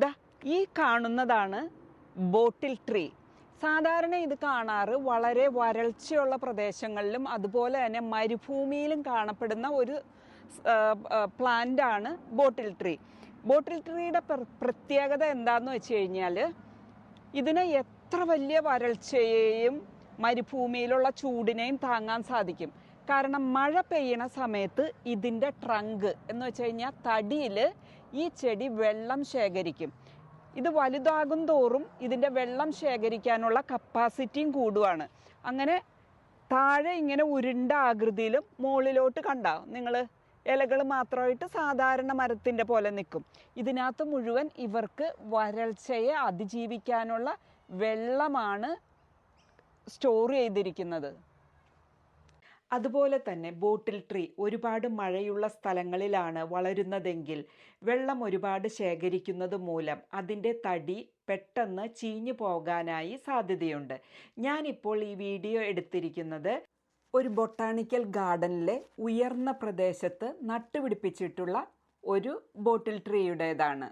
ദാ ഈ കാണുന്നതാണ് ബോട്ടിൽ ട്രീ. സാധാരണ ഇത് കാണാറ് വളരെ വരൾച്ചയുള്ള പ്രദേശങ്ങളിലും അതുപോലെ തന്നെ മരുഭൂമിയിലും കാണപ്പെടുന്ന ഒരു പ്ലാന്റ് ആണ് ബോട്ടിൽ ട്രീ. ബോട്ടിൽ ട്രീയുടെ പ്രത്യേകത എന്താന്ന് വെച്ച് കഴിഞ്ഞാൽ ഇതിന് എത്ര വലിയ വരൾച്ചയെയും മരുഭൂമിയിലുള്ള ചൂടിനെയും താങ്ങാൻ സാധിക്കും. കാരണം മഴ പെയ്യണ സമയത്ത് ഇതിൻ്റെ ട്രങ്ക് എന്ന് വെച്ച് കഴിഞ്ഞാൽ തടിയിൽ ഈ ചെടി വെള്ളം ശേഖരിക്കും. ഇത് വലുതാകും തോറും ഇതിൻ്റെ വെള്ളം ശേഖരിക്കാനുള്ള കപ്പാസിറ്റിയും കൂടുവാണ്. അങ്ങനെ താഴെ ഇങ്ങനെ ഉരുണ്ട ആകൃതിയിലും മുകളിലോട്ട് കണ്ടാവും നിങ്ങൾ ഇലകൾ മാത്രമായിട്ട് സാധാരണ മരത്തിൻ്റെ പോലെ നിൽക്കും. ഇതിനകത്ത് മുഴുവൻ ഇവർക്ക് വരൾച്ചയെ അതിജീവിക്കാനുള്ള വെള്ളമാണ് സ്റ്റോർ ചെയ്തിരിക്കുന്നത്. അതുപോലെ തന്നെ ബോട്ടിൽ ട്രീ ഒരുപാട് മഴയുള്ള സ്ഥലങ്ങളിലാണ് വളരുന്നതെങ്കിൽ വെള്ളം ഒരുപാട് ശേഖരിക്കുന്നത് മൂലം അതിൻ്റെ തടി പെട്ടെന്ന് ചീഞ്ഞു പോകാനായി സാധ്യതയുണ്ട്. ഞാനിപ്പോൾ ഈ വീഡിയോ എടുത്തിരിക്കുന്നത് ഒരു ബൊട്ടാണിക്കൽ ഗാർഡനിലെ ഉയർന്ന പ്രദേശത്ത് നട്ടുപിടിപ്പിച്ചിട്ടുള്ള ഒരു ബോട്ടിൽ ട്രീയുടേതാണ്.